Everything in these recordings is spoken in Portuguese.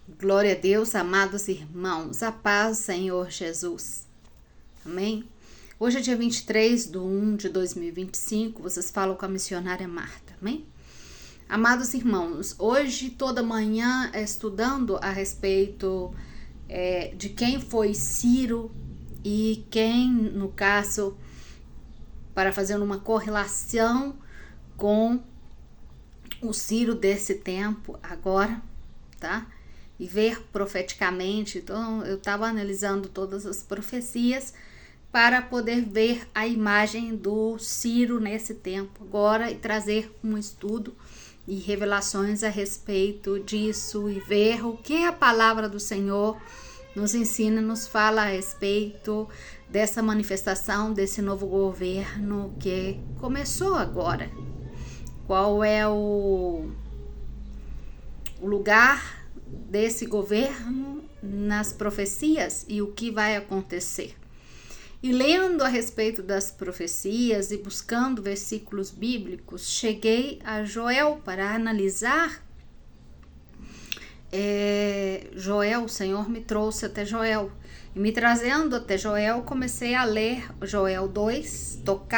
Glória a Deus, amados irmãos, a paz, Senhor Jesus. Amém? Hoje é dia 23/1/2025, vocês falam com a missionária Marta, amém? Amados irmãos, hoje toda manhã estudando a respeito de quem foi Ciro e quem, no caso, para fazer uma correlação com o Ciro desse tempo agora, tá? E ver profeticamente. Então eu estava analisando todas as profecias para poder ver a imagem do Ciro nesse tempo agora e trazer um estudo e revelações a respeito disso e ver o que a palavra do Senhor nos ensina, nos fala a respeito dessa manifestação, desse novo governo que começou agora. Qual é o lugar desse governo nas profecias e o que vai acontecer. E lendo a respeito das profecias e buscando versículos bíblicos, cheguei a Joel para analisar. Joel, o Senhor me trouxe até Joel. E me trazendo até Joel, comecei a ler Joel 2, toque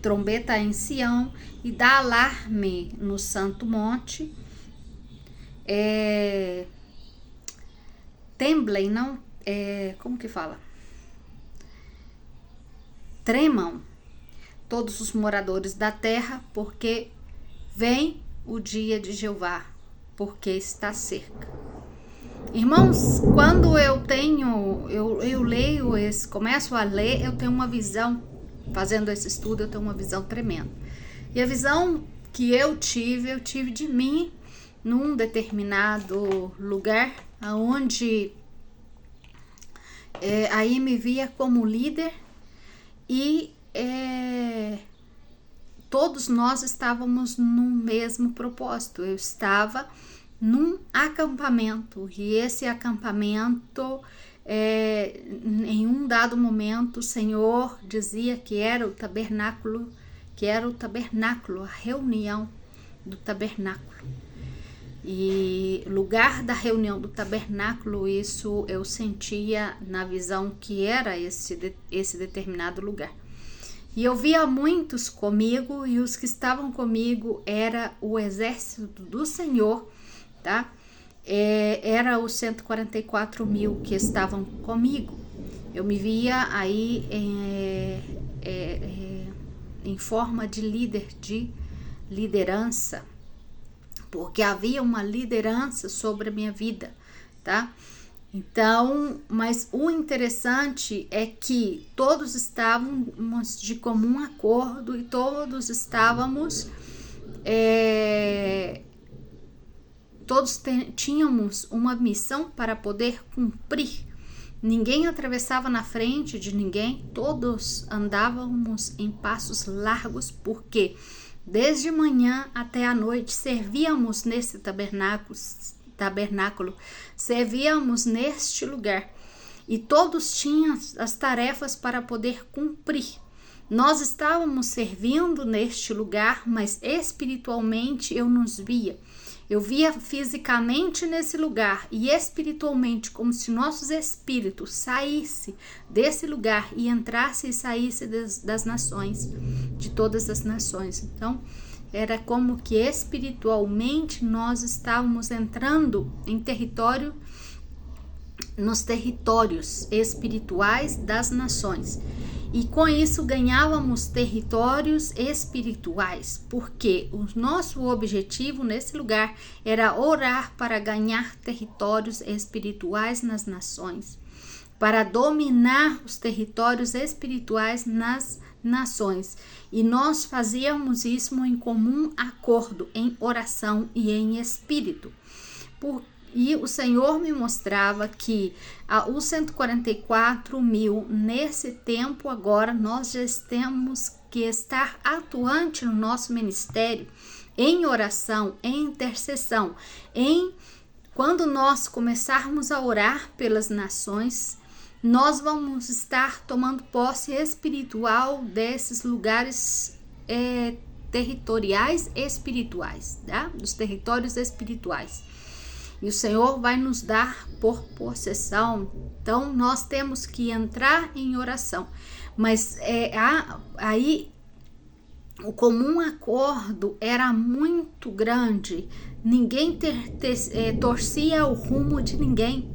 trombeta em Sião e dá alarme no santo monte. Temblem, não, como que fala? Tremam todos os moradores da terra, porque vem o dia de Jeová, porque está cerca. Irmãos, quando eu leio começo a ler, eu tenho uma visão, fazendo esse estudo, eu tenho uma visão tremenda. E a visão que eu tive de mim num determinado lugar, onde aí me via como líder e todos nós estávamos no mesmo propósito. Eu estava num acampamento e esse acampamento, em um dado momento, o Senhor dizia que era o tabernáculo, a reunião do tabernáculo. E lugar da reunião do tabernáculo, isso eu sentia na visão que era esse determinado lugar. E eu via muitos comigo, e os que estavam comigo era o exército do Senhor, tá? Era os 144.000 que estavam comigo. Eu me via aí em forma de líder, de liderança, porque havia uma liderança sobre a minha vida, tá? Então, mas o interessante é que todos estávamos de comum acordo e todos estávamos, todos tínhamos uma missão para poder cumprir. Ninguém atravessava na frente de ninguém, todos andávamos em passos largos, porque desde manhã até a noite servíamos nesse tabernáculo, servíamos neste lugar e todos tinham as tarefas para poder cumprir. Nós estávamos servindo neste lugar, mas espiritualmente eu nos via. Eu via fisicamente nesse lugar e espiritualmente, como se nossos espíritos saíssem desse lugar e entrasse e saísse das nações, de todas as nações. Então, era como que espiritualmente nós estávamos entrando em território, nos territórios espirituais das nações. E com isso ganhávamos territórios espirituais, porque o nosso objetivo nesse lugar era orar para ganhar territórios espirituais nas nações, para dominar os territórios espirituais nas nações. E nós fazíamos isso em comum acordo, em oração e em espírito. E o Senhor me mostrava que os 144.000, nesse tempo agora, nós já temos que estar atuante no nosso ministério, em oração, em intercessão, quando nós começarmos a orar pelas nações, nós vamos estar tomando posse espiritual desses lugares territoriais espirituais, tá? Dos territórios espirituais. e o Senhor vai nos dar por possessão. Então nós temos que entrar em oração, mas aí o comum acordo era muito grande, ninguém torcia o rumo de ninguém,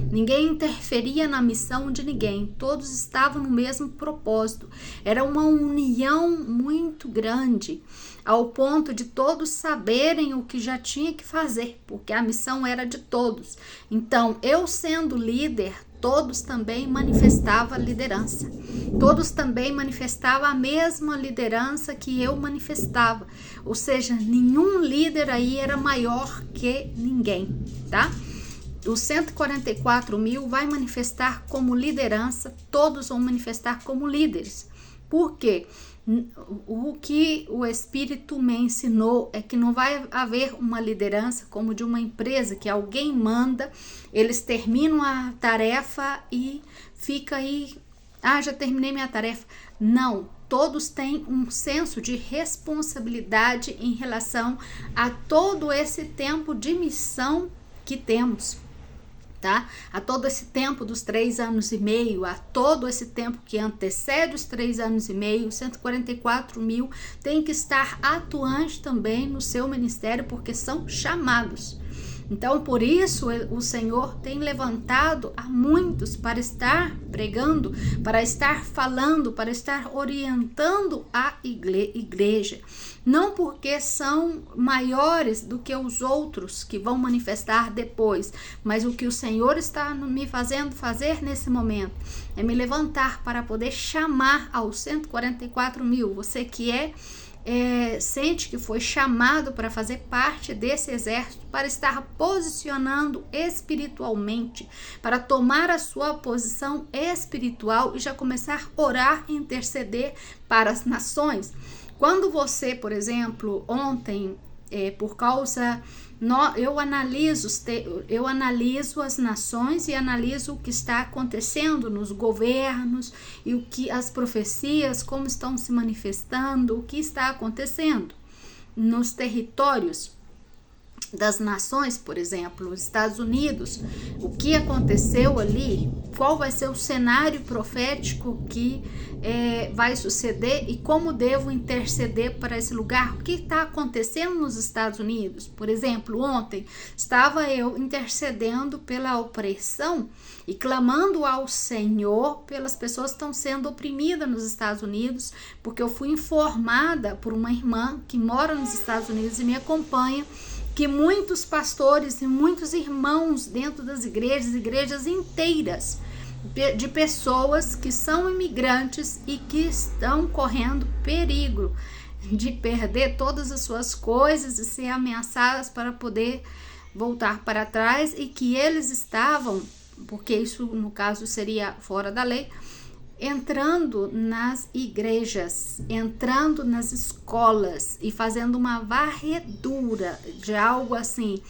ninguém interferia na missão de ninguém, todos estavam no mesmo propósito, era uma união muito grande, ao ponto de todos saberem o que já tinha que fazer, porque a missão era de todos. Então, eu sendo líder, todos também manifestavam liderança. Todos também manifestavam a mesma liderança que eu manifestava. Ou seja, nenhum líder aí era maior que ninguém, tá? Os 144 mil vai manifestar como liderança, todos vão manifestar como líderes. Por quê? O que o Espírito me ensinou é que não vai haver uma liderança como de uma empresa, que alguém manda, eles terminam a tarefa e fica aí, já terminei minha tarefa. Não, todos têm um senso de responsabilidade em relação a todo esse tempo de missão que temos. Tá? A todo esse tempo dos 3 anos e meio, a todo esse tempo que antecede os 3 anos e meio, 144 mil tem que estar atuante também no seu ministério, porque são chamados. Então, por isso, o Senhor tem levantado a muitos para estar pregando, para estar falando, para estar orientando a igreja. Não porque são maiores do que os outros que vão manifestar depois, mas o que o Senhor está me fazendo fazer nesse momento é me levantar para poder chamar aos 144 mil. Você que sente que foi chamado para fazer parte desse exército, para estar posicionando espiritualmente, para tomar a sua posição espiritual e já começar a orar e interceder para as nações. Quando você, por exemplo, ontem, eu analiso as nações e analiso o que está acontecendo nos governos e o que as profecias, como estão se manifestando, o que está acontecendo nos territórios das nações, por exemplo, os Estados Unidos, o que aconteceu ali, qual vai ser o cenário profético que vai suceder e como devo interceder para esse lugar, o que está acontecendo nos Estados Unidos. Por exemplo, ontem estava eu intercedendo pela opressão e clamando ao Senhor pelas pessoas que estão sendo oprimidas nos Estados Unidos, porque eu fui informada por uma irmã que mora nos Estados Unidos e me acompanha, que muitos pastores e muitos irmãos dentro das igrejas inteiras, de pessoas que são imigrantes e que estão correndo perigo de perder todas as suas coisas e ser ameaçadas para poder voltar para trás, e que eles estavam, porque isso no caso seria fora da lei, entrando nas igrejas, entrando nas escolas e fazendo uma varredura de algo assim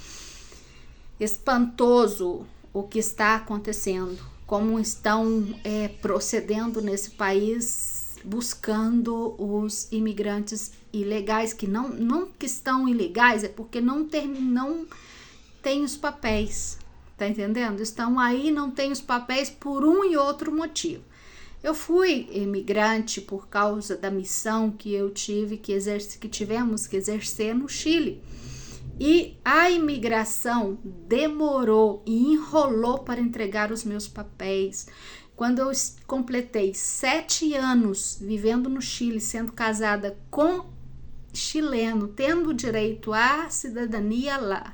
espantoso o que está acontecendo, como estão procedendo nesse país, buscando os imigrantes ilegais, que não que estão ilegais, é porque não tem os papéis, tá entendendo? Estão aí, não tem os papéis por um e outro motivo. Eu fui imigrante por causa da missão que eu tive, que tivemos que exercer no Chile. E a imigração demorou e enrolou para entregar os meus papéis. Quando eu completei 7 anos vivendo no Chile, sendo casada com chileno, tendo direito à cidadania lá,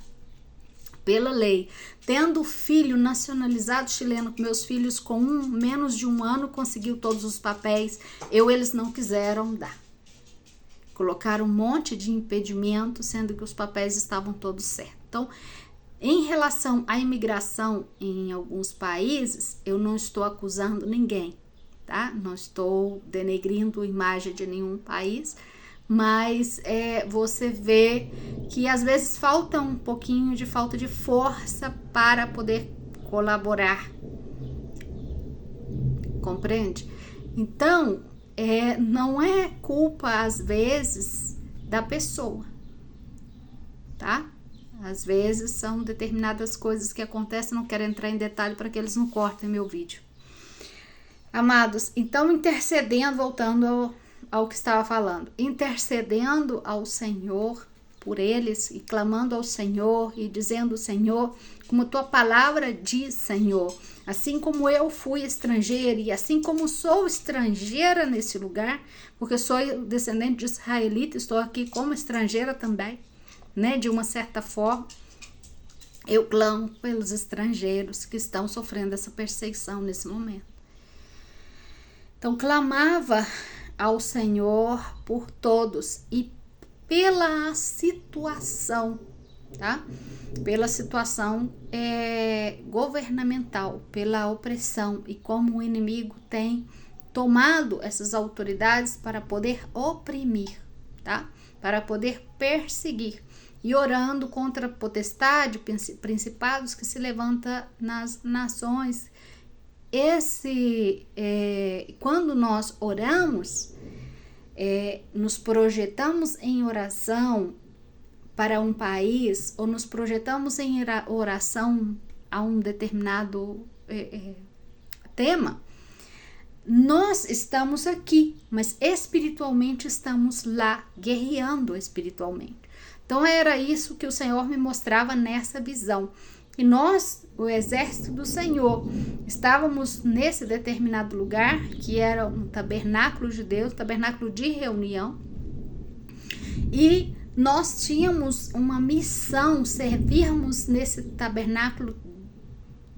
pela lei, tendo filho nacionalizado chileno, meus filhos com menos de 1 ano conseguiu todos os papéis, eles não quiseram dar. Colocaram um monte de impedimento, sendo que os papéis estavam todos certos. Então, em relação à imigração em alguns países, eu não estou acusando ninguém, tá? Não estou denegrindo a imagem de nenhum país, mas você vê que às vezes falta um pouquinho de falta de força para poder colaborar, compreende? Então, não é culpa às vezes da pessoa, tá? Às vezes são determinadas coisas que acontecem, não quero entrar em detalhe para que eles não cortem meu vídeo. Amados, então intercedendo, voltando ao que estava falando, intercedendo ao Senhor por eles e clamando ao Senhor e dizendo: Senhor, como tua palavra diz, Senhor, assim como eu fui estrangeira e assim como sou estrangeira nesse lugar, porque sou descendente de israelita, estou aqui como estrangeira também, né, de uma certa forma, eu clamo pelos estrangeiros que estão sofrendo essa perseguição nesse momento. Então clamava ao Senhor por todos e pela situação, tá? Pela situação governamental, pela opressão e como o inimigo tem tomado essas autoridades para poder oprimir, tá? Para poder perseguir e orando contra a potestade, principados que se levanta nas nações. Quando nós oramos, nos projetamos em oração para um país ou nos projetamos em oração a um determinado tema, nós estamos aqui, mas espiritualmente estamos lá, guerreando espiritualmente. Então era isso que o Senhor me mostrava nessa visão. E nós, o exército do Senhor, estávamos nesse determinado lugar, que era um tabernáculo de Deus, tabernáculo de reunião, e nós tínhamos uma missão, servirmos nesse tabernáculo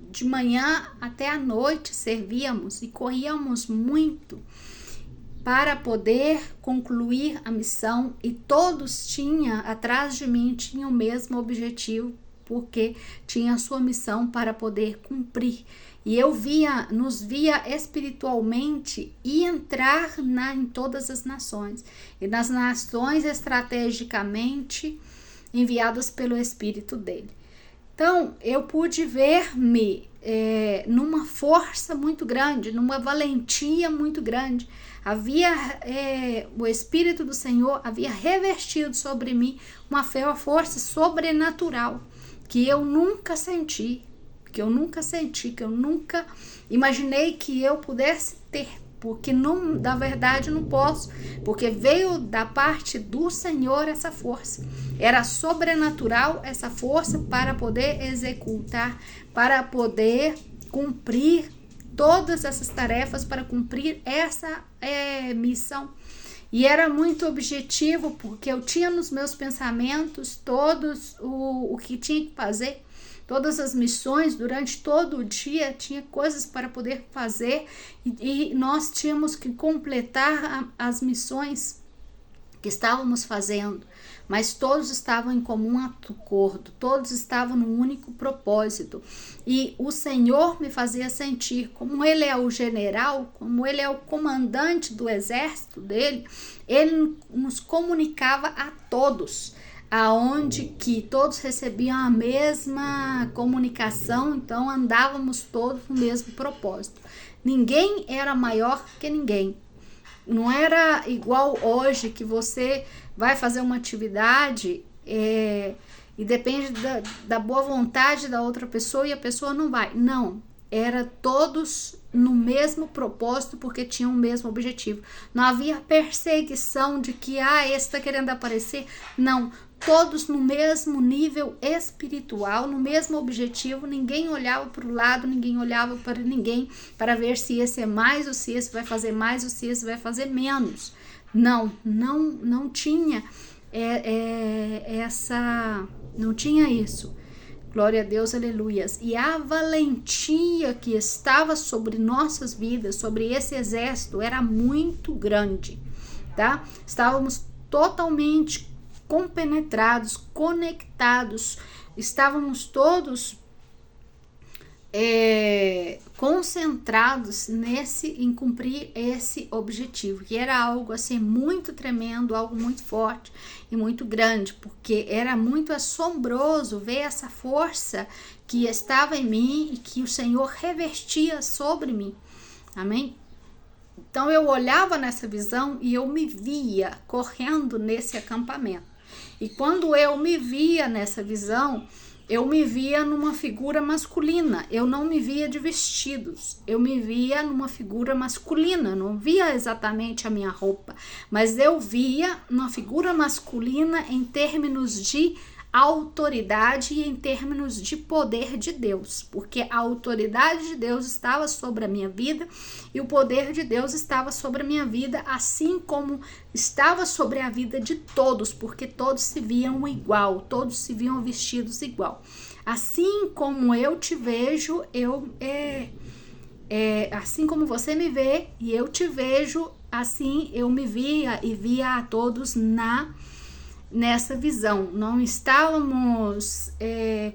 de manhã até a noite, servíamos e corríamos muito para poder concluir a missão, e todos atrás de mim, tinham o mesmo objetivo, porque tinha a sua missão para poder cumprir. E eu nos via espiritualmente e entrar em todas as nações. E nas nações estrategicamente enviadas pelo Espírito dele. Então, eu pude ver-me numa força muito grande, numa valentia muito grande. O Espírito do Senhor havia revestido sobre mim uma força sobrenatural, que eu nunca senti, que eu nunca imaginei que eu pudesse ter, porque na verdade não posso, porque veio da parte do Senhor essa força, era sobrenatural essa força para poder executar, para poder cumprir todas essas tarefas, para cumprir essa missão. E era muito objetivo, porque eu tinha nos meus pensamentos todos o que tinha que fazer, todas as missões, durante todo o dia tinha coisas para poder fazer, e nós tínhamos que completar as missões que estávamos fazendo, mas todos estavam em comum acordo, todos estavam num único propósito, e o Senhor me fazia sentir, como ele é o general, como ele é o comandante do exército dele, ele nos comunicava a todos, aonde que todos recebiam a mesma comunicação, então andávamos todos no mesmo propósito, ninguém era maior que ninguém. Não era igual hoje, que você vai fazer uma atividade e depende da boa vontade da outra pessoa e a pessoa não vai. Não, era todos no mesmo propósito, porque tinham o mesmo objetivo. Não havia perseguição de que esse está querendo aparecer. Não, todos no mesmo nível espiritual, no mesmo objetivo. Ninguém olhava para o lado, ninguém olhava para ninguém para ver se esse é mais ou se esse vai fazer mais ou se esse vai fazer menos. Não tinha não tinha isso. Glória a Deus, aleluias. E a valentia que estava sobre nossas vidas, sobre esse exército, era muito grande, tá? Estávamos totalmente compenetrados, conectados, estávamos todos concentrados em cumprir esse objetivo, que era algo assim muito tremendo, algo muito forte e muito grande, porque era muito assombroso ver essa força que estava em mim e que o Senhor revestia sobre mim, amém? Então eu olhava nessa visão e eu me via correndo nesse acampamento. E quando eu me via nessa visão, eu me via numa figura masculina, eu não me via de vestidos, eu me via numa figura masculina, não via exatamente a minha roupa, mas eu via uma figura masculina em termos de autoridade e em termos de poder de Deus, porque a autoridade de Deus estava sobre a minha vida e o poder de Deus estava sobre a minha vida, assim como estava sobre a vida de todos, porque todos se viam igual, todos se viam vestidos igual. Assim como eu te vejo, assim como você me vê e eu te vejo, assim eu me via e via a todos nessa visão. Não estávamos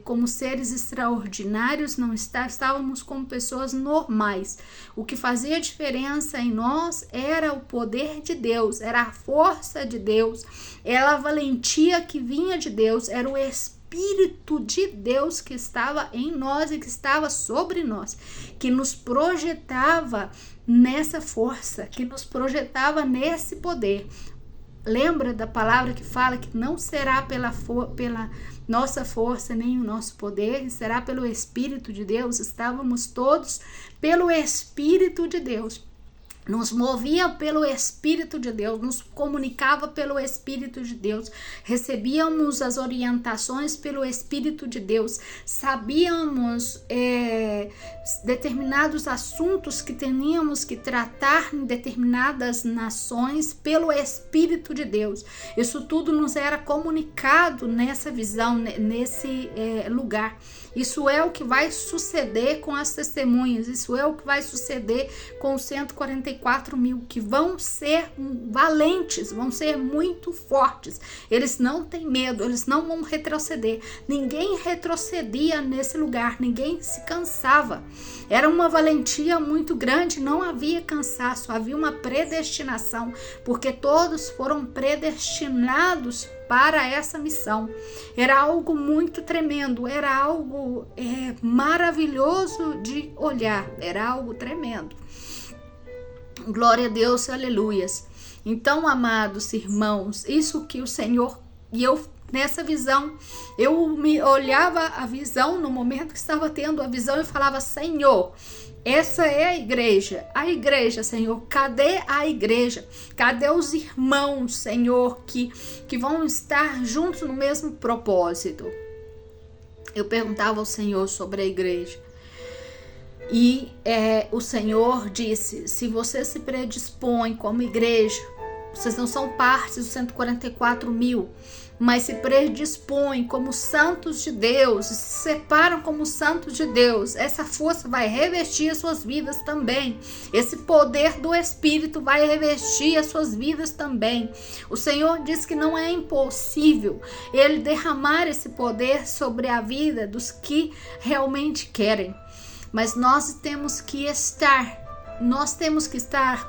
como seres extraordinários, não estávamos como pessoas normais. O que fazia diferença em nós era o poder de Deus, era a força de Deus, era a valentia que vinha de Deus, era o Espírito de Deus que estava em nós e que estava sobre nós, que nos projetava nessa força, que nos projetava nesse poder. Lembra da palavra que fala que não será pela nossa força nem o nosso poder, será pelo Espírito de Deus? Estávamos todos pelo Espírito de Deus. Nos movia pelo Espírito de Deus, nos comunicava pelo Espírito de Deus, recebíamos as orientações pelo Espírito de Deus, sabíamos determinados assuntos que teníamos que tratar em determinadas nações pelo Espírito de Deus. Isso tudo nos era comunicado nessa visão, nesse lugar. Isso é o que vai suceder com as testemunhas, isso é o que vai suceder com os 144 mil, que vão ser valentes, vão ser muito fortes. Eles não têm medo, eles não vão retroceder. Ninguém retrocedia nesse lugar, ninguém se cansava. Era uma valentia muito grande, não havia cansaço, havia uma predestinação, porque todos foram predestinados para essa missão. Era algo muito tremendo, era algo maravilhoso de olhar, era algo tremendo. Glória a Deus, aleluias. Então, amados irmãos, isso que o Senhor, e eu nessa visão, eu me olhava a visão no momento que estava tendo a visão e falava: Senhor, essa é a igreja, Senhor, cadê a igreja? Cadê os irmãos, Senhor, que vão estar juntos no mesmo propósito? Eu perguntava ao Senhor sobre a igreja. E o Senhor disse: se você se predispõe como igreja, vocês não são parte dos 144 mil, mas se predispõem como santos de Deus, se separam como santos de Deus, essa força vai revestir as suas vidas também. Esse poder do Espírito vai revestir as suas vidas também. O Senhor diz que não é impossível Ele derramar esse poder sobre a vida dos que realmente querem. Mas nós temos que estar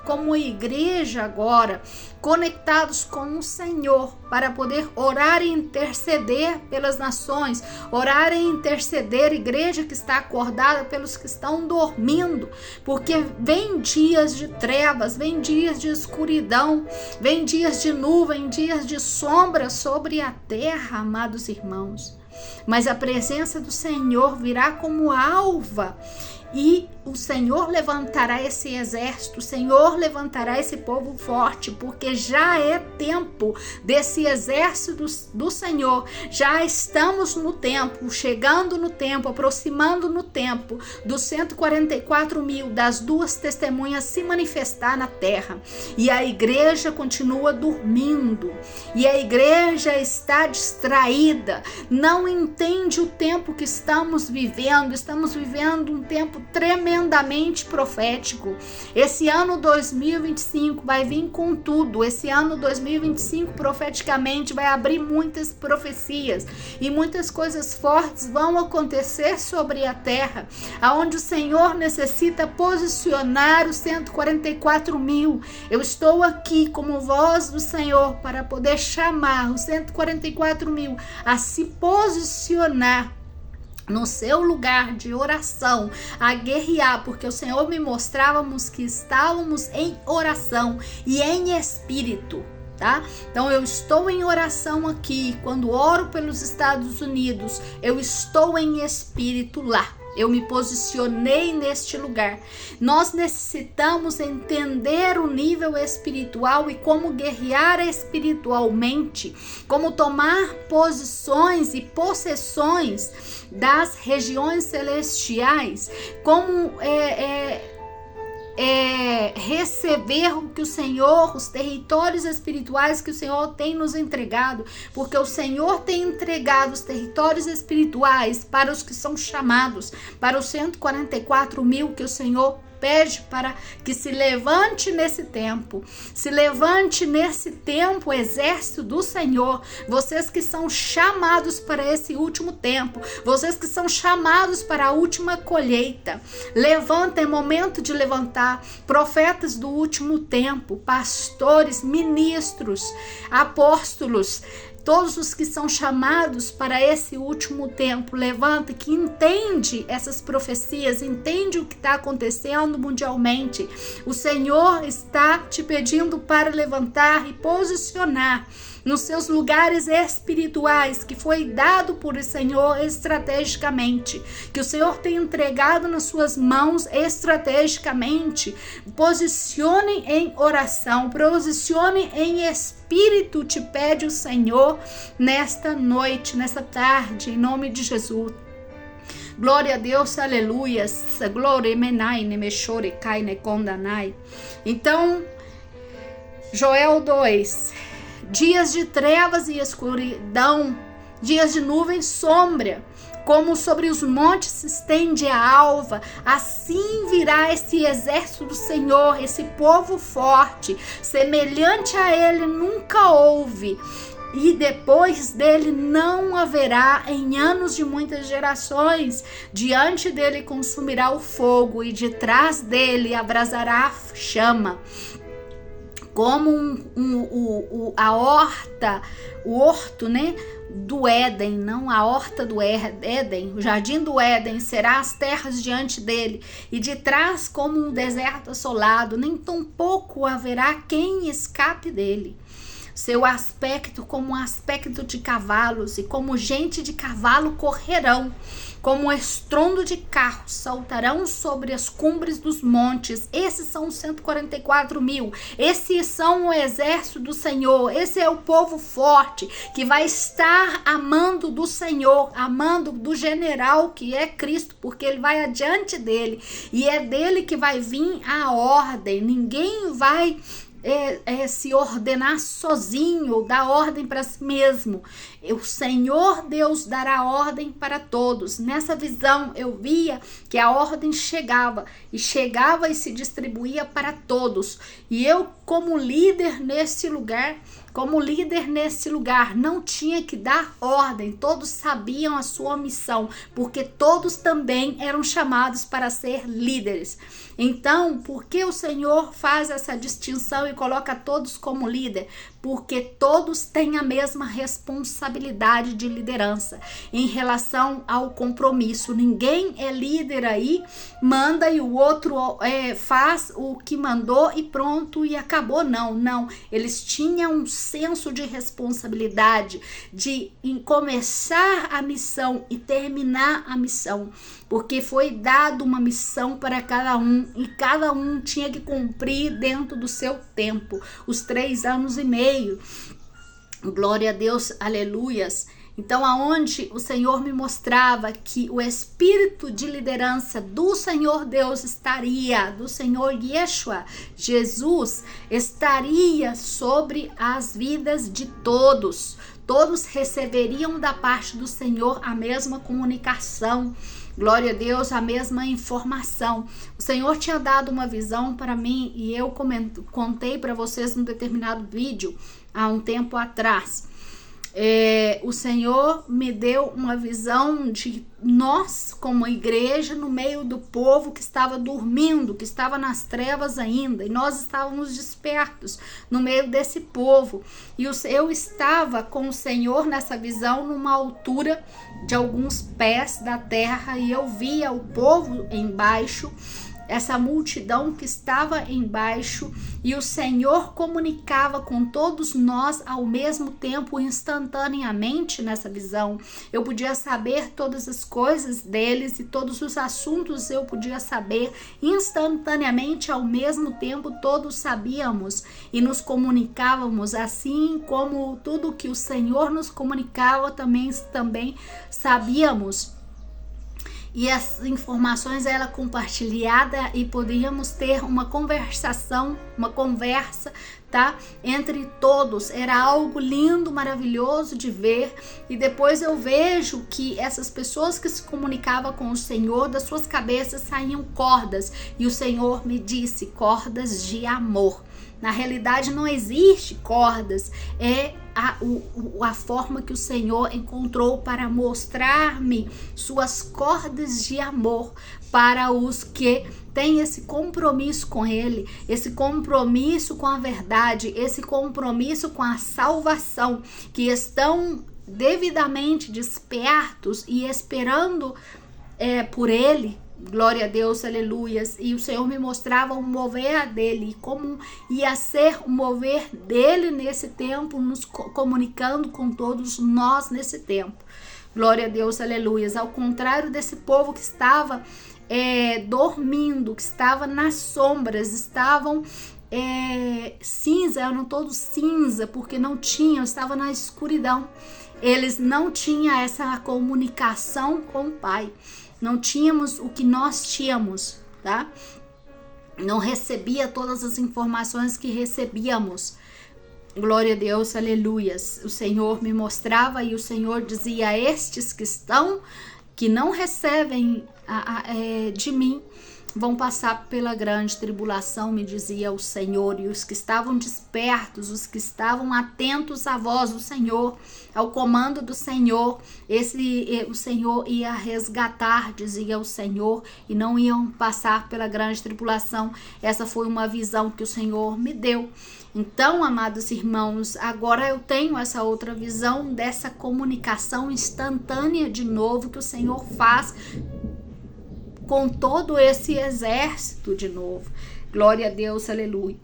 como igreja agora, conectados com o Senhor, para poder orar e interceder pelas nações, orar e interceder, igreja que está acordada, pelos que estão dormindo, porque vem dias de trevas, vem dias de escuridão, vem dias de nuvem, dias de sombra sobre a terra, amados irmãos. Mas a presença do Senhor virá como alva, e o Senhor levantará esse exército, o Senhor levantará esse povo forte, porque já é tempo desse exército do Senhor. Já estamos no tempo, chegando no tempo, aproximando no tempo dos 144 mil, das duas testemunhas se manifestar na terra. E a igreja continua dormindo, e a igreja está distraída, não entende o tempo que estamos vivendo um tempo tremendamente profético. Esse ano 2025 vai vir com tudo. Esse ano 2025 profeticamente vai abrir muitas profecias e muitas coisas fortes vão acontecer sobre a terra, aonde o Senhor necessita posicionar os 144 mil. Eu estou aqui como voz do Senhor para poder chamar os 144 mil a se posicionar no seu lugar de oração, a guerrear, porque o Senhor me mostrávamos que estávamos em oração e em espírito. tá? Então eu estou em oração aqui, quando oro pelos Estados Unidos, eu estou em espírito lá. Eu me posicionei neste lugar. Nós necessitamos entender o nível espiritual e como guerrear espiritualmente, como tomar posições e possessões das regiões celestiais, como receber o que o Senhor, os territórios espirituais que o Senhor tem nos entregado, porque o Senhor tem entregado os territórios espirituais para os que são chamados, para os 144.000 que o Senhor pede para que se levante nesse tempo, o exército do Senhor, vocês que são chamados para esse último tempo, vocês que são chamados para a última colheita, levantem, é momento de levantar profetas do último tempo, pastores, ministros, apóstolos, todos os que são chamados para esse último tempo, levanta, que entende essas profecias, entende o que está acontecendo mundialmente. O Senhor está te pedindo para levantar e posicionar nos seus lugares espirituais que foi dado por o Senhor estrategicamente, que o Senhor tem entregado nas suas mãos estrategicamente. Posicione em oração, posicione em espírito, te pede o Senhor nesta noite, nesta tarde, em nome de Jesus. Glória a Deus, aleluias. Glória menai, ne me chore, cai, ne condanai. Então, Joel 2. Dias de trevas e escuridão, dias de nuvem sombra, como sobre os montes se estende a alva, assim virá esse exército do Senhor, esse povo forte, semelhante a ele nunca houve, e depois dele não haverá em anos de muitas gerações. Diante dele consumirá o fogo, e de trás dele abrasará a chama. Como a horta, o horto, né, do Éden, não a horta do Éden, o jardim do Éden, será as terras diante dele, e de trás como um deserto assolado, nem tampouco haverá quem escape dele. Seu aspecto como um aspecto de cavalos, e como gente de cavalo correrão, como estrondo de carros, saltarão sobre as cumbres dos montes. Esses são os 144.000. Esses são o exército do Senhor. Esse é o povo forte que vai estar amando do Senhor, amando do general que é Cristo, porque ele vai adiante dele e é dele que vai vir a ordem. Ninguém vai se ordenar sozinho, dar ordem para si mesmo. O Senhor Deus dará ordem para todos. Nessa visão eu via que a ordem chegava e se distribuía para todos. E eu, como líder nesse lugar, não tinha que dar ordem. Todos sabiam a sua missão, porque todos também eram chamados para ser líderes. Então, por que o Senhor faz essa distinção e coloca todos como líder? Porque todos têm a mesma responsabilidade de liderança em relação ao compromisso. Ninguém é líder aí, manda e o outro faz o que mandou e pronto e acabou. Não. Eles tinham um senso de responsabilidade de começar a missão e terminar a missão, porque foi dado uma missão para cada um e cada um tinha que cumprir dentro do seu tempo, os 3 anos e meio. Glória a Deus, aleluias. Então, aonde o Senhor me mostrava que o espírito de liderança do Senhor Deus estaria, do Senhor Yeshua, Jesus, estaria sobre as vidas de todos. Todos receberiam da parte do Senhor a mesma comunicação. Glória a Deus, a mesma informação. O Senhor tinha dado uma visão para mim e eu contei para vocês num determinado vídeo há um tempo atrás. O Senhor me deu uma visão de nós como igreja no meio do povo que estava dormindo, que estava nas trevas ainda, e nós estávamos despertos no meio desse povo, e eu estava com o Senhor nessa visão numa altura de alguns pés da terra, e eu via o povo embaixo essa multidão que estava embaixo, e o Senhor comunicava com todos nós ao mesmo tempo, instantaneamente nessa visão. Eu podia saber todas as coisas deles e todos os assuntos eu podia saber instantaneamente, ao mesmo tempo todos sabíamos e nos comunicávamos, assim como tudo que o Senhor nos comunicava também sabíamos. E as informações ela compartilhada e podíamos ter uma conversa, tá? Entre todos. Era algo lindo, maravilhoso de ver. E depois eu vejo que essas pessoas que se comunicavam com o Senhor, das suas cabeças saíam cordas. E o Senhor me disse, cordas de amor. Na realidade não existe cordas, é a forma que o Senhor encontrou para mostrar-me suas cordas de amor para os que têm esse compromisso com Ele, esse compromisso com a verdade, esse compromisso com a salvação, que estão devidamente despertos e esperando por Ele. Glória a Deus, aleluias. E o Senhor me mostrava o mover dele, como ia ser o mover dele nesse tempo, nos comunicando com todos nós nesse tempo. Glória a Deus, aleluias. Ao contrário desse povo que estava dormindo, que estava nas sombras, estavam cinza, eram todos cinza, porque não tinham, estavam na escuridão. Eles não tinham essa comunicação com o Pai. Não tínhamos o que nós tínhamos, tá? Não recebia todas as informações que recebíamos. Glória a Deus, aleluias. O Senhor me mostrava e o Senhor dizia: estes que não recebem de mim, vão passar pela grande tribulação, me dizia o Senhor. E os que estavam despertos, os que estavam atentos à voz do Senhor, ao comando do Senhor, o Senhor ia resgatar, dizia o Senhor, e não iam passar pela grande tribulação. Essa foi uma visão que o Senhor me deu. Então, amados irmãos, agora eu tenho essa outra visão dessa comunicação instantânea de novo que o Senhor faz com todo esse exército de novo. Glória a Deus, aleluia.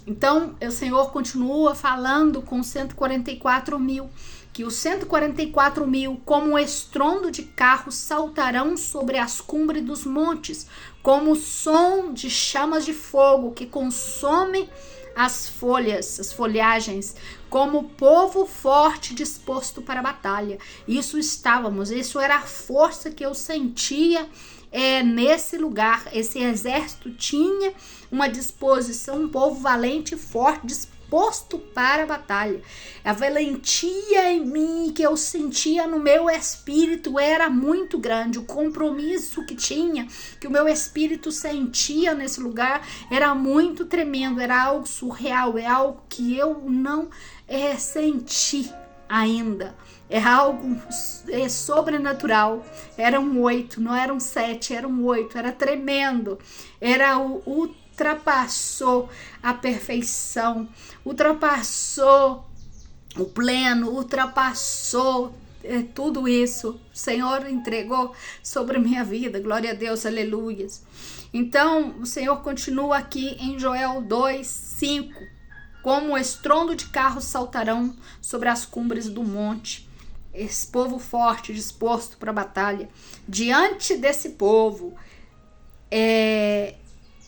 Então, o Senhor continua falando com 144 mil, que os 144 mil, como o estrondo de carros, saltarão sobre as cumbres dos montes, como o som de chamas de fogo que consome as folhagens, como povo forte disposto para a batalha. Isso era a força que eu sentia nesse lugar. Esse exército tinha uma disposição, um povo valente e forte, disposto para a batalha. A valentia em mim que eu sentia no meu espírito era muito grande. O compromisso que o meu espírito sentia nesse lugar era muito tremendo, era algo surreal, é algo que eu não senti ainda. É algo sobrenatural. Eram 8, não eram 7, eram 8. Era tremendo. Ultrapassou a perfeição, ultrapassou o pleno, ultrapassou tudo isso. O Senhor entregou sobre a minha vida. Glória a Deus, aleluias. Então, o Senhor continua aqui em Joel 2:5. Como o estrondo de carros saltarão sobre as cumbres do monte. Esse povo forte, disposto para a batalha. Diante desse povo,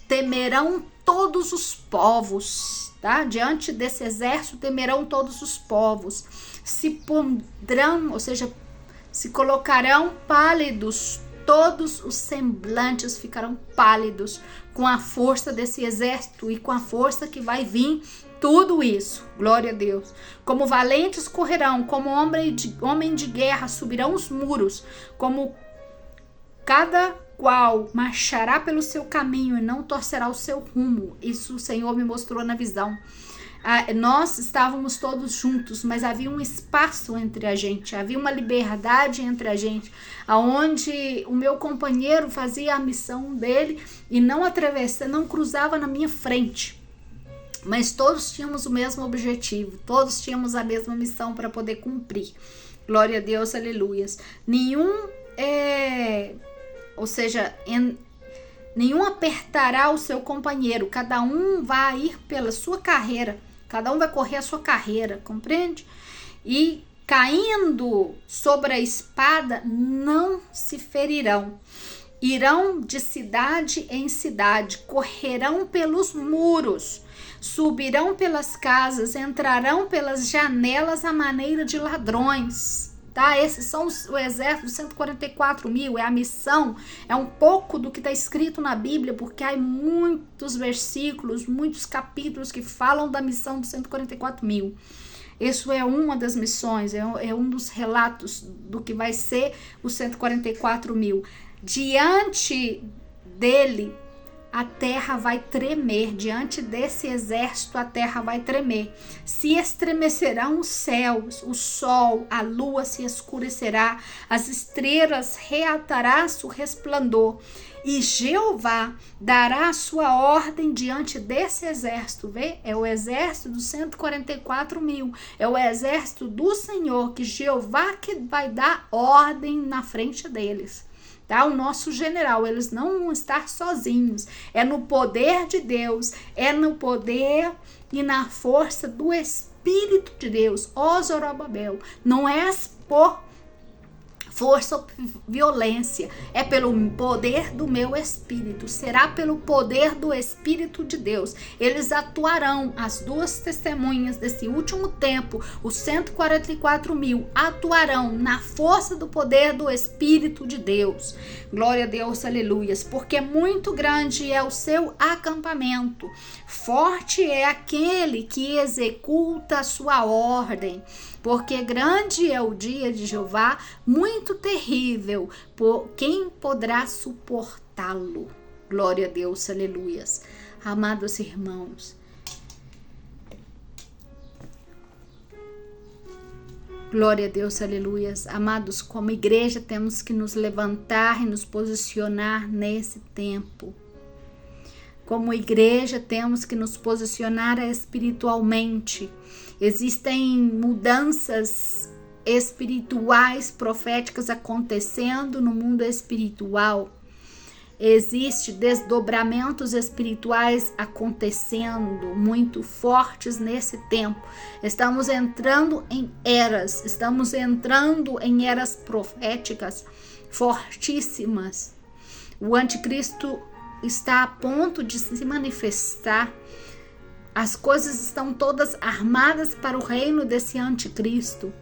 temerão todos os povos, tá? Diante desse exército, temerão todos os povos. Se pondrão, ou seja, se colocarão pálidos, todos os semblantes ficarão pálidos com a força desse exército e com a força que vai vir. Tudo isso, glória a Deus. Como valentes correrão, como homem de guerra subirão os muros, como cada qual marchará pelo seu caminho e não torcerá o seu rumo. Isso o Senhor me mostrou na visão. Nós estávamos todos juntos, mas havia um espaço entre a gente, havia uma liberdade entre a gente, aonde o meu companheiro fazia a missão dele e não cruzava na minha frente. Mas todos tínhamos o mesmo objetivo, todos tínhamos a mesma missão para poder cumprir. Glória a Deus, aleluias. nenhum apertará o seu companheiro, cada um vai ir pela sua carreira, cada um vai correr a sua carreira, compreende? E caindo sobre a espada não se ferirão. Irão de cidade em cidade, correrão pelos muros, subirão pelas casas, entrarão pelas janelas à maneira de ladrões. Tá? Esses são o exército, 144 mil, é a missão, é um pouco do que está escrito na Bíblia, porque há muitos versículos, muitos capítulos que falam da missão dos 144 mil. Isso é uma das missões, é um dos relatos do que vai ser os 144 mil. Diante dele, a terra vai tremer, diante desse exército, a terra vai tremer. Se estremecerão os céus, o sol, a lua se escurecerá, as estrelas reatará seu resplendor. E Jeová dará a sua ordem diante desse exército, vê? É o exército dos 144 mil, é o exército do Senhor, que Jeová que vai dar ordem na frente deles. Tá? O nosso general, eles não vão estar sozinhos, é no poder de Deus, é no poder e na força do Espírito de Deus, ó Zorobabel, não é por força ou violência, é pelo poder do meu Espírito, será pelo poder do Espírito de Deus. Eles atuarão, as duas testemunhas desse último tempo, os 144 mil, atuarão na força do poder do Espírito de Deus. Glória a Deus, aleluias, porque muito grande é o seu acampamento, forte é aquele que executa a sua ordem. Porque grande é o dia de Jeová, muito terrível, por quem poderá suportá-lo? Glória a Deus, aleluias. Amados irmãos, glória a Deus, aleluias. Amados, como igreja temos que nos levantar e nos posicionar nesse tempo. Como igreja temos que nos posicionar espiritualmente. Existem mudanças espirituais, proféticas acontecendo no mundo espiritual. Existem desdobramentos espirituais acontecendo muito fortes nesse tempo. Estamos entrando em eras proféticas fortíssimas. O anticristo está a ponto de se manifestar. As coisas estão todas armadas para o reino desse anticristo.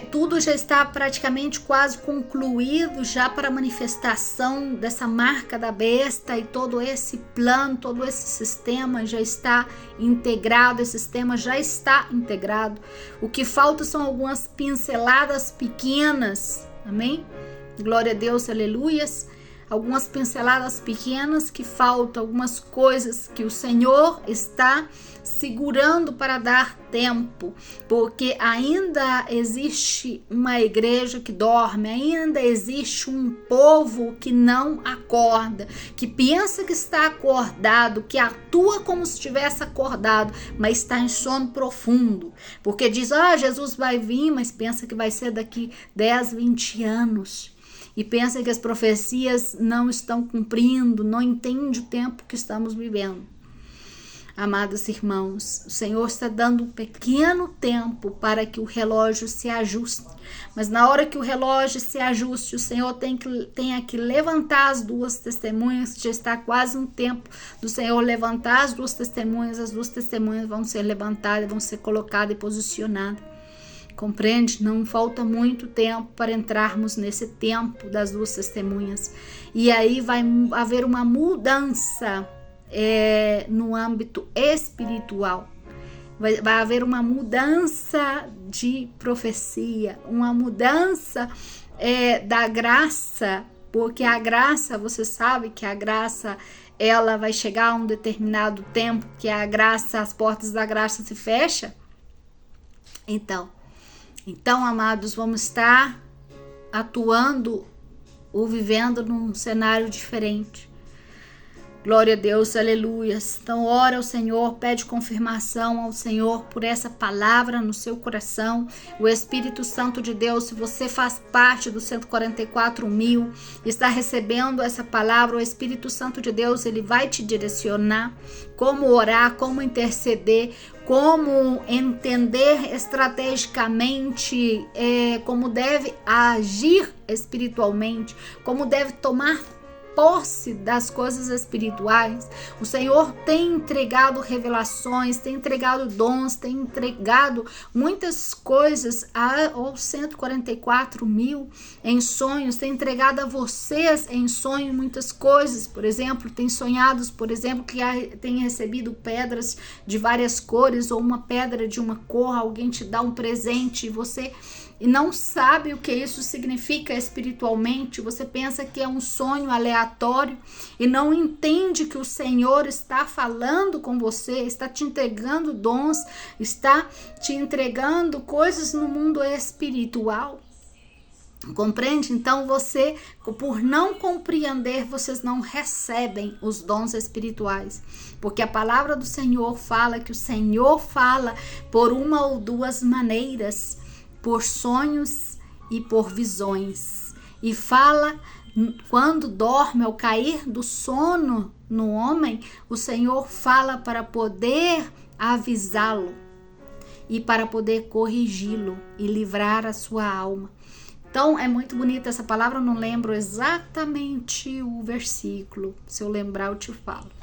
Tudo já está praticamente quase concluído já para a manifestação dessa marca da besta, e todo esse plano, todo esse sistema já está integrado, esse sistema já está integrado. O que falta são algumas pinceladas pequenas, amém? Glória a Deus, aleluias. Algumas pinceladas pequenas que faltam, algumas coisas que o Senhor está segurando para dar tempo, porque ainda existe uma igreja que dorme, ainda existe um povo que não acorda, que pensa que está acordado, que atua como se estivesse acordado, mas está em sono profundo, porque diz, Jesus vai vir, mas pensa que vai ser daqui 10, 20 anos. E pensa que as profecias não estão cumprindo, não entende o tempo que estamos vivendo. Amados irmãos, o Senhor está dando um pequeno tempo para que o relógio se ajuste. Mas na hora que o relógio se ajuste, o Senhor tem que levantar as duas testemunhas. Já está quase um tempo do Senhor levantar as duas testemunhas. As duas testemunhas vão ser levantadas, vão ser colocadas e posicionadas. Compreende? Não falta muito tempo para entrarmos nesse tempo das duas testemunhas. E aí vai haver uma mudança no âmbito espiritual. Vai haver uma mudança de profecia, uma mudança da graça, porque a graça, você sabe que a graça, ela vai chegar a um determinado tempo que a graça, as portas da graça se fecham. Então, amados, vamos estar atuando ou vivendo num cenário diferente. Glória a Deus, aleluia. Então ora ao Senhor, pede confirmação ao Senhor por essa palavra no seu coração. O Espírito Santo de Deus, se você faz parte do 144.000, está recebendo essa palavra, o Espírito Santo de Deus, ele vai te direcionar como orar, como interceder, como entender estrategicamente, como deve agir espiritualmente, como deve tomar posse das coisas espirituais. O Senhor tem entregado revelações, tem entregado dons, tem entregado muitas coisas aos 144.000 em sonhos, tem entregado a vocês em sonho muitas coisas. Por exemplo, tem sonhado, por exemplo, que tem recebido pedras de várias cores ou uma pedra de uma cor, alguém te dá um presente e você não sabe o que isso significa espiritualmente, você pensa que é um sonho aleatório e não entende que o Senhor está falando com você, está te entregando dons, está te entregando coisas no mundo espiritual. Compreende? Então você, por não compreender, vocês não recebem os dons espirituais, porque a palavra do Senhor fala que o Senhor fala por uma ou duas maneiras, por sonhos e por visões, e fala quando dorme, ao cair do sono no homem, o Senhor fala para poder avisá-lo e para poder corrigi-lo e livrar a sua alma. Então é muito bonita essa palavra, eu não lembro exatamente o versículo, se eu lembrar eu te falo.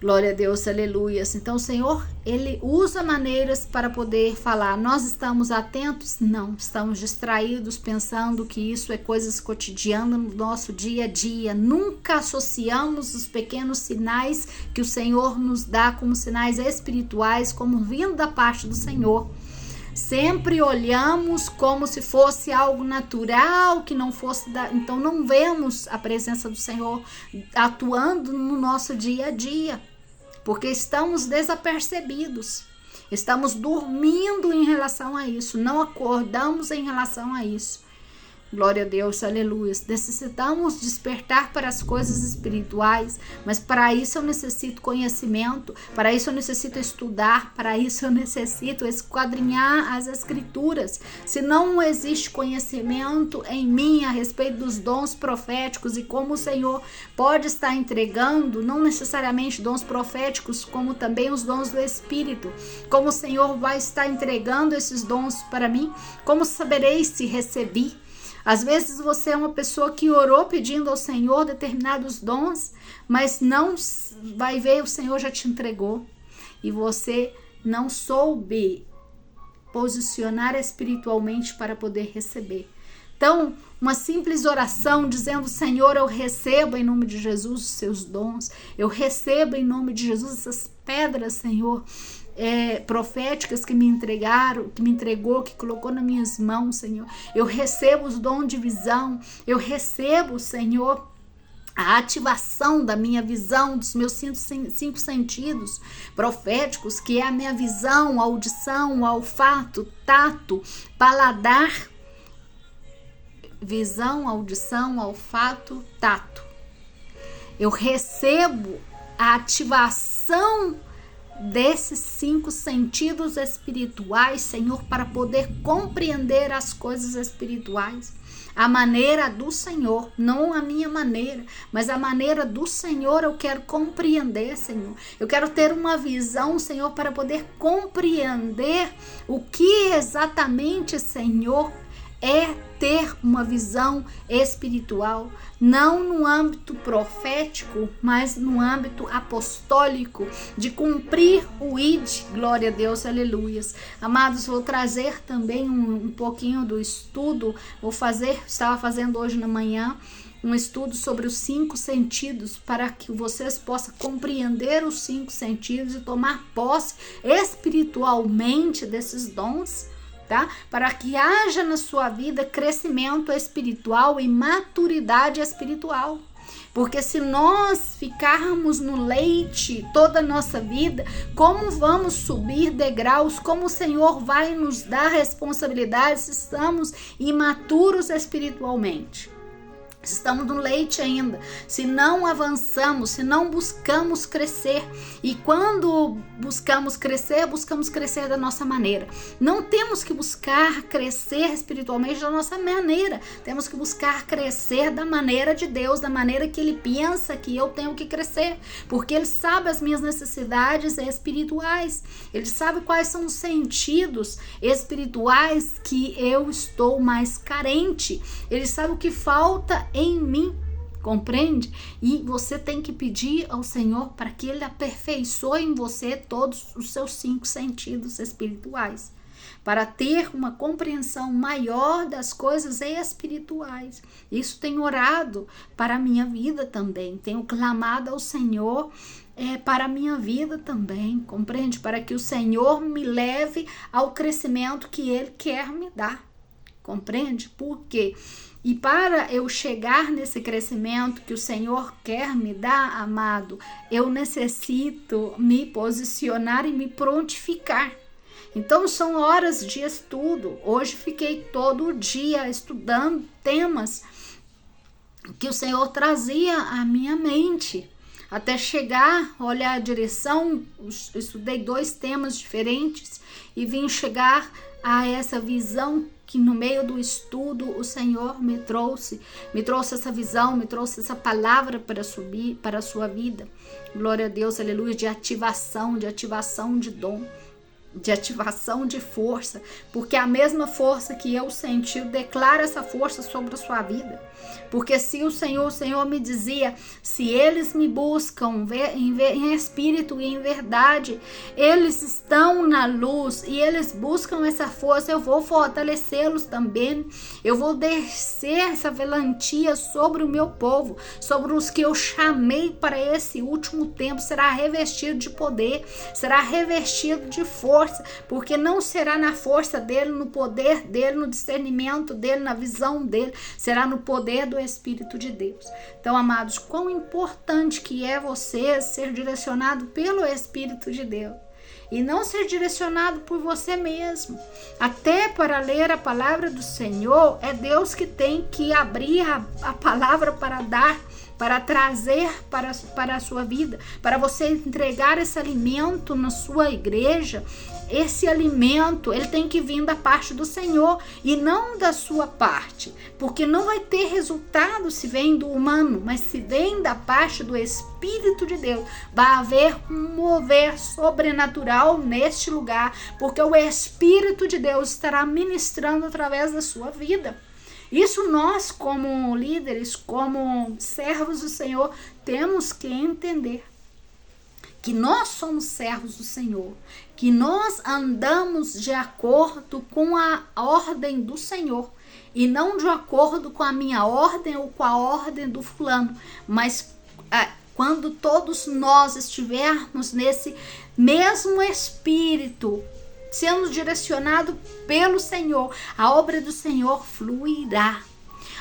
Glória a Deus, aleluia. Então o Senhor, ele usa maneiras para poder falar. Nós estamos atentos? Não. Estamos distraídos pensando que isso é coisas cotidianas no nosso dia a dia. Nunca associamos os pequenos sinais que o Senhor nos dá como sinais espirituais, como vindo da parte do Senhor. Sempre olhamos como se fosse algo natural, que não fosse então não vemos a presença do Senhor atuando no nosso dia a dia, porque estamos desapercebidos, estamos dormindo em relação a isso, não acordamos em relação a isso. Glória a Deus, aleluia. Necessitamos despertar para as coisas espirituais, mas para isso eu necessito conhecimento, para isso eu necessito estudar, para isso eu necessito esquadrinhar as escrituras. Se não existe conhecimento em mim a respeito dos dons proféticos e como o Senhor pode estar entregando, não necessariamente dons proféticos, como também os dons do Espírito, como o Senhor vai estar entregando esses dons para mim, como saberei se recebi? Às vezes você é uma pessoa que orou pedindo ao Senhor determinados dons, mas não vai ver, o Senhor já te entregou e você não soube posicionar espiritualmente para poder receber. Então, uma simples oração dizendo: Senhor, eu recebo em nome de Jesus os seus dons, eu recebo em nome de Jesus essas pedras, Senhor, proféticas que me entregaram, que me entregou, que colocou nas minhas mãos, Senhor. Eu recebo os dons de visão, eu recebo, Senhor, a ativação da minha visão, dos meus cinco sentidos proféticos, que é a minha visão, a audição, o olfato, tato, paladar. Visão, audição, olfato, tato. Eu recebo a ativação desses 5 sentidos espirituais, Senhor, para poder compreender as coisas espirituais. A maneira do Senhor, não a minha maneira, mas a maneira do Senhor eu quero compreender, Senhor. Eu quero ter uma visão, Senhor, para poder compreender o que exatamente, Senhor, é ter uma visão espiritual, não no âmbito profético, mas no âmbito apostólico, de cumprir o ID, glória a Deus, aleluias. Amados, vou trazer também um pouquinho do estudo, estava fazendo hoje na manhã, um estudo sobre os 5 sentidos, para que vocês possam compreender os 5 sentidos e tomar posse espiritualmente desses dons, tá? Para que haja na sua vida crescimento espiritual e maturidade espiritual. Porque se nós ficarmos no leite toda a nossa vida, como vamos subir degraus? Como o Senhor vai nos dar responsabilidades se estamos imaturos espiritualmente? Estamos no leite ainda, se não avançamos, se não buscamos crescer. E quando buscamos crescer da nossa maneira. Não temos que buscar crescer espiritualmente da nossa maneira. Temos que buscar crescer da maneira de Deus, da maneira que Ele pensa que eu tenho que crescer. Porque Ele sabe as minhas necessidades espirituais. Ele sabe quais são os sentidos espirituais que eu estou mais carente. Ele sabe o que falta em mim, compreende? E você tem que pedir ao Senhor para que Ele aperfeiçoe em você todos os seus 5 sentidos espirituais, para ter uma compreensão maior das coisas espirituais. Isso tenho orado para a minha vida também, tenho clamado ao Senhor para a minha vida também, compreende? Para que o Senhor me leve ao crescimento que Ele quer me dar, compreende? Por quê? E para eu chegar nesse crescimento que o Senhor quer me dar, amado, eu necessito me posicionar e me prontificar. Então são horas de estudo. Hoje fiquei todo dia estudando temas que o Senhor trazia à minha mente. Até chegar, olhar a direção, estudei 2 temas diferentes e vim chegar a essa visão que no meio do estudo o Senhor me trouxe essa visão, me trouxe essa palavra para a sua vida. Glória a Deus, aleluia, de ativação de dom, de ativação de força, porque a mesma força que eu senti, eu declaro essa força sobre a sua vida. Porque se o Senhor me dizia, se eles me buscam em espírito e em verdade, eles estão na luz e eles buscam essa força, eu vou fortalecê-los também, eu vou descer essa valentia sobre o meu povo, sobre os que eu chamei para esse último tempo, será revestido de poder, será revestido de força, porque não será na força dele, no poder dele, no discernimento dele, na visão dele, será no poder do Espírito de Deus. Então, amados, quão importante que é você ser direcionado pelo Espírito de Deus e não ser direcionado por você mesmo. Até para ler a palavra do Senhor, é Deus que tem que abrir a palavra para dar, para trazer para a sua vida, para você entregar esse alimento na sua igreja. Esse alimento, ele tem que vir da parte do Senhor e não da sua parte, porque não vai ter resultado se vem do humano, mas se vem da parte do Espírito de Deus, vai haver um mover sobrenatural neste lugar, porque o Espírito de Deus estará ministrando através da sua vida. Isso nós, como líderes, como servos do Senhor, temos que entender. Que nós somos servos do Senhor, que nós andamos de acordo com a ordem do Senhor e não de acordo com a minha ordem ou com a ordem do fulano, mas quando todos nós estivermos nesse mesmo Espírito, sendo direcionado pelo Senhor, a obra do Senhor fluirá.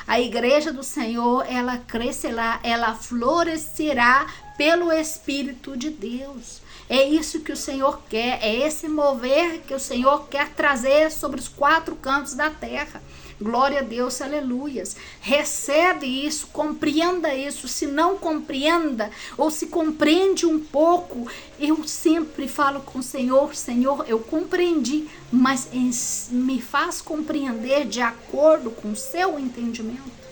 A igreja do Senhor, ela crescerá, ela florescerá pelo Espírito de Deus. É isso que o Senhor quer, é esse mover que o Senhor quer trazer sobre os 4 cantos da terra. Glória a Deus, aleluias. Recebe isso, compreenda isso. Se não compreenda, ou se compreende um pouco, eu sempre falo com o Senhor, Senhor, eu compreendi, mas me faz compreender de acordo com o seu entendimento.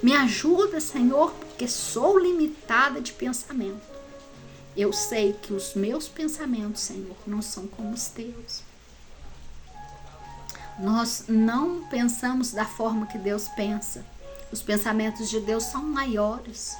Me ajuda, Senhor, porque sou limitada de pensamento. Eu sei que os meus pensamentos, Senhor, não são como os teus. Nós não pensamos da forma que Deus pensa. Os pensamentos de Deus são maiores.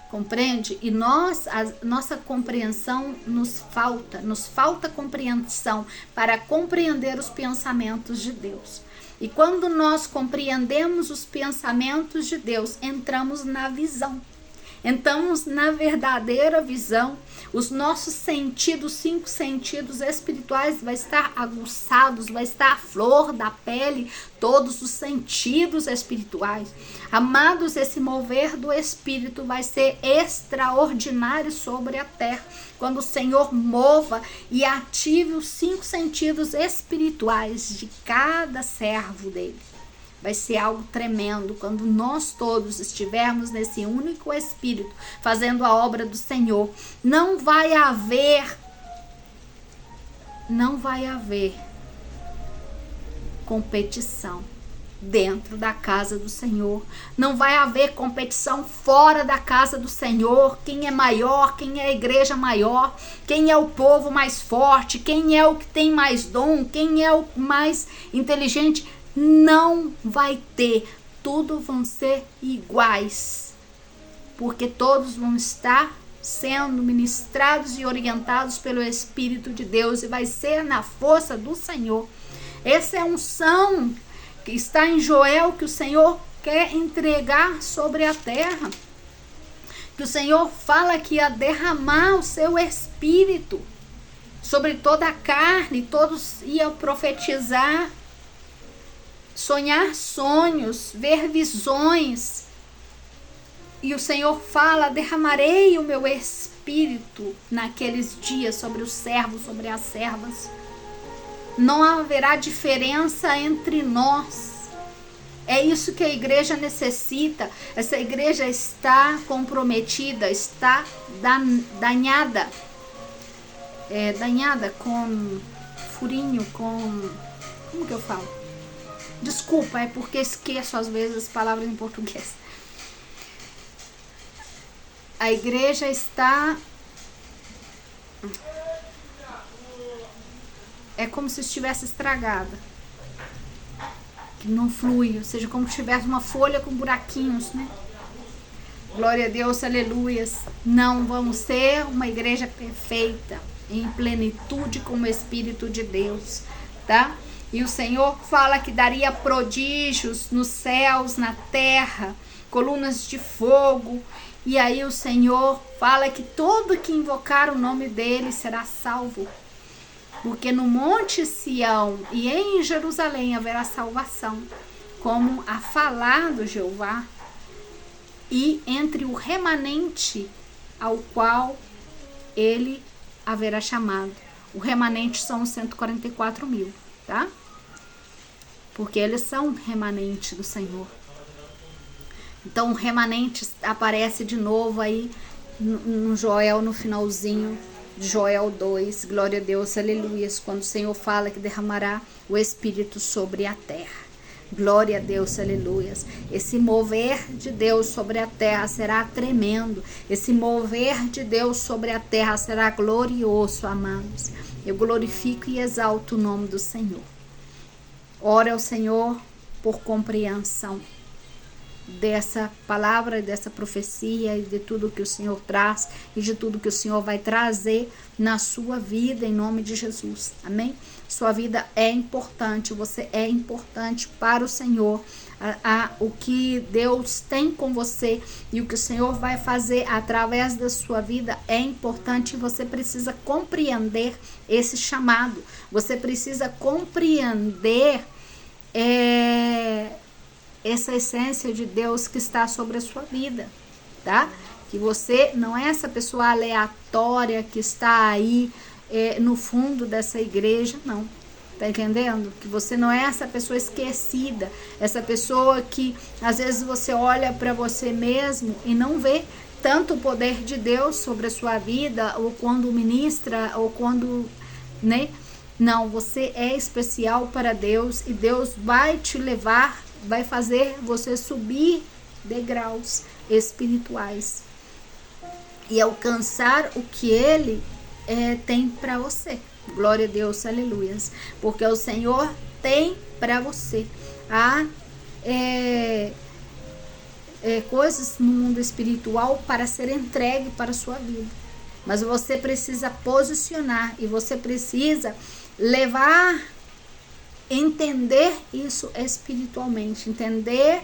Compreende? E nossa compreensão nos falta compreensão para compreender os pensamentos de Deus. E quando nós compreendemos os pensamentos de Deus, entramos na visão. Entramos na verdadeira visão. Os nossos sentidos, 5 sentidos espirituais vai estar aguçados, vai estar à flor da pele, todos os sentidos espirituais. Amados, esse mover do Espírito vai ser extraordinário sobre a terra, quando o Senhor mova e ative os 5 sentidos espirituais de cada servo dele. vai ser algo tremendo quando nós todos estivermos nesse único Espírito, fazendo a obra do Senhor. Não vai haver competição dentro da casa do Senhor. Não vai haver competição fora da casa do Senhor. Quem é maior, quem é a igreja maior, quem é o povo mais forte, quem é o que tem mais dom, quem é o mais inteligente. Não vai ter. Tudo vão ser iguais. Porque todos vão estar sendo ministrados e orientados pelo Espírito de Deus, e vai ser na força do Senhor. Essa é a unção que está em Joel, que o Senhor quer entregar sobre a terra. Que o Senhor fala que ia derramar o seu Espírito sobre toda a carne, todos iam profetizar, sonhar sonhos, ver visões. E o Senhor fala: derramarei o meu Espírito naqueles dias sobre os servos, sobre as servas. Não haverá diferença entre nós. É isso que a igreja necessita. Essa igreja está comprometida, está danhada. Danhada com furinho, com... Como que eu falo? Desculpa, é porque esqueço às vezes as palavras em português. A igreja está... É como se estivesse estragada, que não flui, ou seja, como se tivesse uma folha com buraquinhos, né? Glória a Deus, aleluias. Não vamos ser uma igreja perfeita, em plenitude com o Espírito de Deus, tá? E o Senhor fala que daria prodígios nos céus, na terra, colunas de fogo. E aí o Senhor fala que todo que invocar o nome dele será salvo. Porque no Monte Sião e em Jerusalém haverá salvação, como a falar do Jeová, e entre o remanente ao qual ele haverá chamado. O remanente são os 144 mil, tá? Porque eles são remanente do Senhor. Então o remanente aparece de novo aí no Joel, no finalzinho de Joel 2, glória a Deus, aleluias, quando o Senhor fala que derramará o Espírito sobre a terra. Glória a Deus, aleluias. Esse mover de Deus sobre a terra será tremendo. Esse mover de Deus sobre a terra será glorioso, amados. Eu glorifico e exalto o nome do Senhor. Ora ao Senhor por compreensão dessa palavra, dessa profecia e de tudo que o Senhor traz e de tudo que o Senhor vai trazer na sua vida, em nome de Jesus, amém? Sua vida é importante, você é importante para o Senhor. O que Deus tem com você e o que o Senhor vai fazer através da sua vida é importante, e você precisa compreender esse chamado, você precisa compreender essa essência de Deus que está sobre a sua vida, tá? Que você não é essa pessoa aleatória que está aí no fundo dessa igreja, não. Tá entendendo? Que você não é essa pessoa esquecida, essa pessoa que às vezes você olha para você mesmo e não vê tanto o poder de Deus sobre a sua vida, ou quando ministra, ou quando, né? Não, você é especial para Deus, e Deus vai te levar, vai fazer você subir degraus espirituais e alcançar o que Ele tem para você. Glória a Deus, aleluias. Porque o Senhor tem para você coisas no mundo espiritual para ser entregue para a sua vida. Mas você precisa posicionar, e você precisa levar, entender isso espiritualmente, entender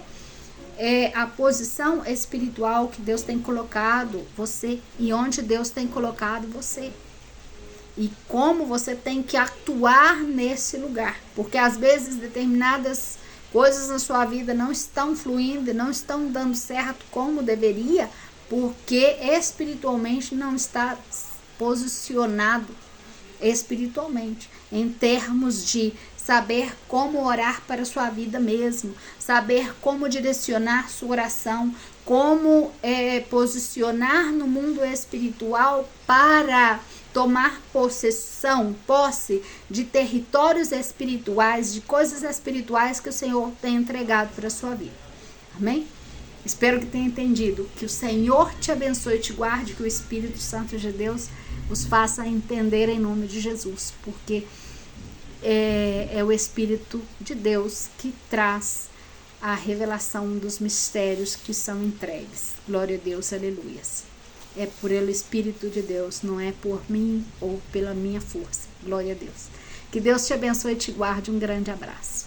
a posição espiritual que Deus tem colocado você, e onde Deus tem colocado você, e como você tem que atuar nesse lugar, porque às vezes determinadas coisas na sua vida não estão fluindo, não estão dando certo como deveria, porque espiritualmente não está posicionado espiritualmente, em termos de saber como orar para a sua vida mesmo, saber como direcionar sua oração, como posicionar no mundo espiritual para tomar posse de territórios espirituais, de coisas espirituais que o Senhor tem entregado para a sua vida. Amém? Espero que tenha entendido. Que o Senhor te abençoe e te guarde, que o Espírito Santo de Deus os faça entender em nome de Jesus, porque é o Espírito de Deus que traz a revelação dos mistérios que são entregues. Glória a Deus, aleluias. É por ele Espírito de Deus, não é por mim ou pela minha força. Glória a Deus. Que Deus te abençoe e te guarde. Um grande abraço.